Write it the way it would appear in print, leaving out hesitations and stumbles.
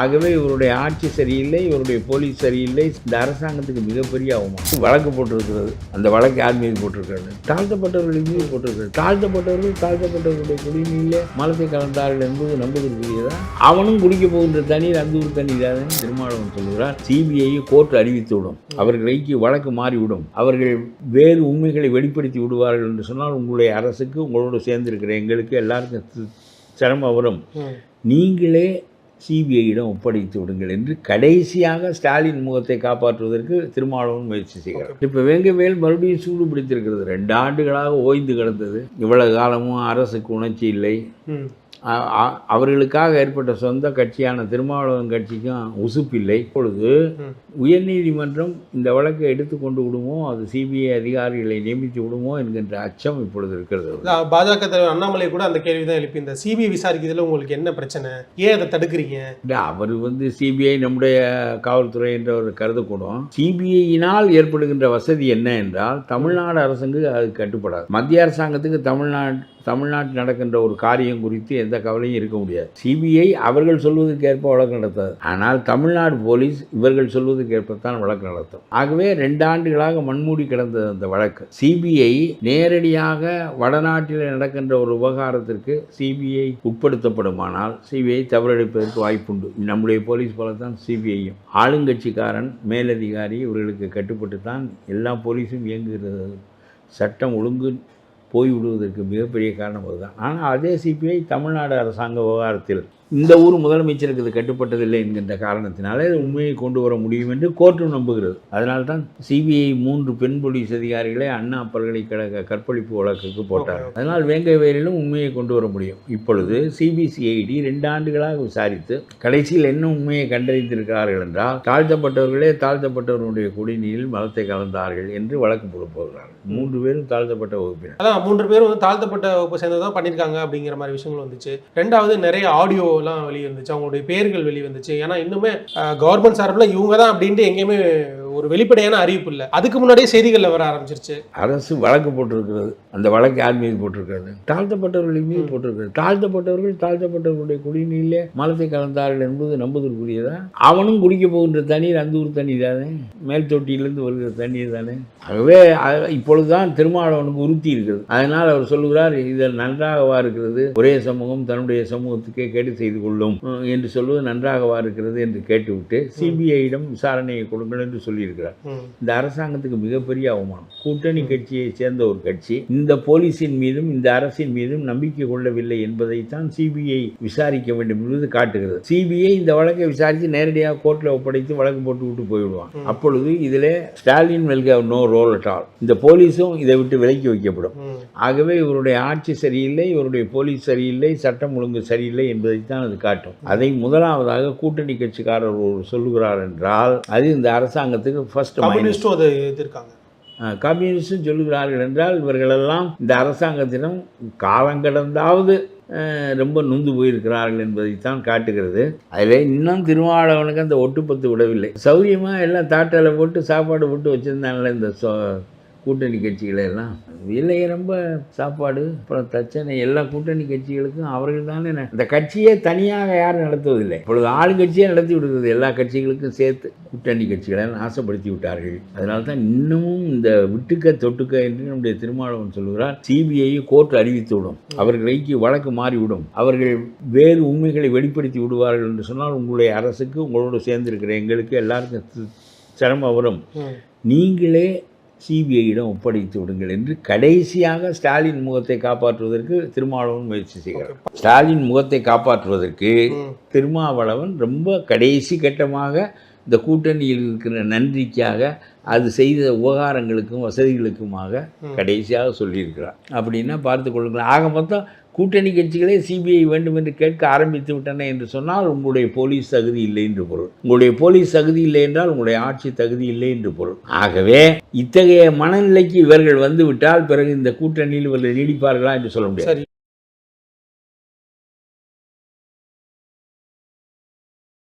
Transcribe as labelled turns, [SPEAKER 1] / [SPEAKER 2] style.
[SPEAKER 1] ஆகவே இவருடைய ஆட்சி சரியில்லை, இவருடைய போலீஸ் சரியில்லை. இந்த அரசாங்கத்துக்கு மிகப்பெரிய அவமானம். வழக்கு போட்டிருக்கிறது. அந்த வழக்கு யார் மீது போட்டிருக்கிறது? தாழ்த்தப்பட்டவர்கள் மீது போட்டிருக்கிறது. தாழ்த்தப்பட்டவர்களுடைய குடிநீரிலே மலத்தை கலந்தார்கள் என்பது நம்புவதற்குரியதான். அவனும் குடிக்க போகின்ற தண்ணீர் அந்த ஒரு தண்ணீர் தான். திருமாவளவன் சொல்கிறார், சிபிஐ கோர்ட் அறிவித்து விடும், அவர்களுக்கு வழக்கு மாறிவிடும், அவர்கள் வேறு உண்மைகளை வெளிப்படுத்தி விடுவார்கள் என்று சொன்னால் உங்களுடைய அரசுக்கு உங்களோடு சேர்ந்திருக்கிற எங்களுக்கு எல்லாருக்கும் சிரமம் வரும். நீங்களே சிபிஐயிடம் ஒப்படைத்து விடுங்கள் என்று கடைசியாக ஸ்டாலின் முகத்தை காப்பாற்றுவதற்கு திருமாவளவன் முயற்சி செய்கிறார். இப்போ வேங்கவேல் மறுபடியும் சூடு பிடித்திருக்கிறது. 2 ஆண்டுகளாக ஓய்ந்து கிடந்தது. இவ்வளவு காலமும் அரசுக்கு உணர்ச்சி இல்லை. அவர்களுக்காக ஏற்பட்ட சொந்த கட்சியான திருமாவளவன் கட்சிக்கும் உசுப்பில்லை. இப்பொழுது உயர்நீதிமன்றம் இந்த வழக்கை எடுத்துக்கொண்டு விடுமோ, அது சிபிஐ அதிகாரிகளை நியமித்து விடுமோ என்கின்ற அச்சம் இப்பொழுது இருக்கிறது.
[SPEAKER 2] பாஜக தலைவர் அண்ணாமலை கூட அந்த கேள்வி தான் எழுப்பி, இந்த சிபிஐ விசாரிக்கிறதுல உங்களுக்கு என்ன பிரச்சனை, ஏன் அதை தடுக்கிறீங்க?
[SPEAKER 1] அவர் சிபிஐ நம்முடைய காவல்துறை என்ற ஒரு கருதக்கூடும். சிபிஐயினால் ஏற்படுகின்ற வசதி என்ன என்றால், தமிழ்நாடு அரசுக்கு அது கட்டுப்படாது. மத்திய அரசாங்கத்துக்கு தமிழ்நாட்டில் நடக்கின்ற ஒரு காரியம் குறித்து எந்த கவலையும் இருக்க முடியாது. சிபிஐ அவர்கள் சொல்வதற்கு ஏற்ப வழக்கு நடத்தாது. ஆனால் தமிழ்நாடு போலீஸ் இவர்கள் சொல்வதற்கு ஏற்பத்தான் வழக்கு நடத்தும். ஆகவே 2 ஆண்டுகளாக மண்மூடி கிடந்த அந்த வழக்கு சிபிஐ நேரடியாக வடநாட்டில் நடக்கின்ற ஒரு விவகாரத்திற்கு சிபிஐ உட்படுத்தப்படுமானால் சிபிஐ தவறெடுப்பதற்கு வாய்ப்புண்டு. நம்முடைய போலீஸ் போலத்தான் சிபிஐயும். ஆளுங்கட்சிக்காரன் மேலதிகாரி இவர்களுக்கு கட்டுப்பட்டு தான் எல்லா போலீஸும் இயங்குகிறது. சட்டம் ஒழுங்கு போய்விடுவதற்கு மிகப்பெரிய காரணம் அதுதான். ஆனால் அதே சிபிஐ தமிழ்நாடு அரசாங்க விவகாரத்தில் இந்த ஊர் முதலமைச்சருக்கு இது கட்டுப்பட்டதில்லை என்கின்ற காரணத்தினாலே உண்மையை கொண்டு வர முடியும் என்று கோர்ட்டும் நம்புகிறது. அதனால்தான் சிபிஐ 3 பெண் போலீஸ் அதிகாரிகளை அண்ணா பல்கலைக்கழக கற்பழிப்பு வழக்குக்கு போட்டார். அதனால் வேங்கவேலிலும் உண்மையை கொண்டு வர முடியும். இப்பொழுது சிபிசிஐடி 2 ஆண்டுகளாக விசாரித்து கடைசியில் என்ன உண்மையை கண்டறிந்திருக்கிறார்கள் என்றால், தாழ்த்தப்பட்டவர்களுடைய குடிநீரில் மலத்தை கலந்தார்கள் என்று வழக்கு போட போகிறார்கள். 3 பேரும் தாழ்த்தப்பட்ட வகுப்பினர்.
[SPEAKER 2] அதான் 3 பேரும் தாழ்த்தப்பட்ட வகுப்பு சேர்ந்ததான் பண்ணியிருக்காங்க அப்படிங்கிற மாதிரி விஷயங்கள் வந்துச்சு. 2வது நிறைய ஆடியோ வெளியே வந்துச்சு, அவங்களுடைய பெயர்கள் வெளியே வந்துச்சு. ஏன்னா இன்னுமே கவர்மெண்ட் சார்பில் இவங்க தான் அப்படின்ட்டு எங்கேயுமே ஒரு வெளிப்படையான அறிவிப்பு இல்லை. அதுக்கு முன்னாடியே செய்திகளில் வர ஆரம்பிச்சிருச்சு.
[SPEAKER 1] அரசு வழக்கு போட்டிருக்கிறது. அந்த வழக்கு யார் மீது போட்டிருக்கிறது? தாழ்த்தப்பட்டவர்கள் மீது போட்டிருக்கிறது. தாழ்த்தப்பட்டவர்களுடைய குடிநீரிலே மலத்தை கலந்தார்கள் என்பது நம்புவதற்குரியதா? அவனும் குடிக்க போகின்ற தண்ணீர் அந்த ஊர் தண்ணீர் தானே, மேல் தொட்டியிலிருந்து வருகிற தண்ணீர் தானே. ஆகவே இப்பொழுதுதான் திருமாவளவனுக்கு உறுத்தி இருக்கிறது. அதனால் அவர் சொல்லுகிறார், இதில் நன்றாகவா இருக்கிறது, ஒரே சமூகம் தன்னுடைய சமூகத்துக்கே கேடு செய்து கொள்ளும் என்று சொல்வது நன்றாகவா இருக்கிறது என்று கேட்டுவிட்டு சிபிஐயிடம் விசாரணையை கொடுங்கள் என்று சொல்லியிருக்கிறார். இந்த அரசாங்கத்துக்கு மிகப்பெரிய அவமானம். கூட்டணி கட்சியை சேர்ந்த ஒரு கட்சி இந்த போலீஸின் மீதும் இந்த அரசின் மீதும் நம்பிக்கை கொள்ளவில்லை என்பதைத்தான் சிபிஐ விசாரிக்க வேண்டும் என்பது காட்டுகிறது. சிபிஐ இந்த வழக்கை விசாரித்து நேரடியாக கோர்ட்டில் ஒப்படைத்து வழக்கு போட்டு விட்டு போய்விடுவான். அப்பொழுது இதில் Stalin will have no role at all. இந்த போலீஸும் இதை விட்டு விலக்கி வைக்கப்படும். ஆகவே இவருடைய ஆட்சி சரியில்லை, இவருடைய போலீஸ் சரியில்லை, சட்டம் ஒழுங்கு சரியில்லை என்பதைத்தான் அது காட்டும். அதை முதலாவதாக கூட்டணி கட்சிக்காரர் சொல்லுகிறார் என்றால், அது இந்த அரசாங்கத்துக்கு ஃபர்ஸ்ட்
[SPEAKER 2] கம்யூனிஸ்டும் அதை எதிர்க்காங்க.
[SPEAKER 1] கம்யூனிஸ்டும் சொல்லுகிறார்கள் என்றால், இவர்களெல்லாம் இந்த அரசாங்கத்திடம் காலங்கடந்தாவது ரொம்ப நொந்து போயிருக்கிறார்கள் என்பதைத்தான் காட்டுகிறது. அதில் இன்னும் திருமாவளவனுக்கு அந்த ஒட்டுப்பத்து விடவில்லை. சௌரியமாக எல்லாம் தாட்டால் போட்டு சாப்பாடு போட்டு வச்சுருந்தாங்களே இந்த கூட்டணி கட்சிகளை எல்லாம். இல்லையே ரொம்ப சாப்பாடு அப்புறம் பிரச்சனை எல்லா கூட்டணி கட்சிகளுக்கும் அவர்கள் தானே. இந்த கட்சியே தனியாக யாரும் நடத்துவதில்லை. இப்பொழுது ஆளுங்கட்சியே நடத்தி விடுகிறது. எல்லா கட்சிகளுக்கும் சேர்த்து கூட்டணி கட்சிகளை நாசப்படுத்தி விட்டார்கள். அதனால தான் இன்னமும் இந்த விட்டுக்க தொட்டுக்க என்று நம்முடைய திருமாவளவன் சொல்கிறார், சிபிஐ கோர்ட் அறிவித்து விடும், அவர்களுக்கு வழக்கு மாறிவிடும், அவர்கள் வேறு உண்மைகளை வெளிப்படுத்தி விடுவார்கள் என்று சொன்னால் உங்களுடைய அரசுக்கு உங்களோடு சேர்ந்திருக்கிற எங்களுக்கு எல்லாருக்கும் சிரமம் வரும். நீங்களே சிபிஐயிடம் ஒப்படைத்து விடுங்கள் என்று கடைசியாக ஸ்டாலின் முகத்தை காப்பாற்றுவதற்கு திருமாவளவன் முயற்சி செய்கிறார். ஸ்டாலின் முகத்தை காப்பாற்றுவதற்கு திருமாவளவன் ரொம்ப கடைசி கட்டமாக இந்த கூட்டணியில் இருக்கிற நன்றிக்காக அது செய்த உபகாரங்களுக்கும் வசதிகளுக்குமாக கடைசியாக சொல்லியிருக்கிறார். அப்படின்னா பார்த்து கொள்ளுங்கள். ஆக மொத்தம் கூட்டணி கட்சிகளே சிபிஐ வேண்டும் என்று கேட்க ஆரம்பித்து விட்டன என்று சொன்னால் உங்களுடைய போலீஸ் தகுதி இல்லை என்று பொருள். உங்களுடைய போலீஸ் தகுதி இல்லை என்றால் உங்களுடைய ஆட்சி தகுதி இல்லை என்று பொருள். ஆகவே இத்தகைய மனநிலைக்கு இவர்கள் வந்துவிட்டால் பிறகு இந்த கூட்டணியில் இவர்கள் நீடிப்பார்களா என்று சொல்ல முடியாது.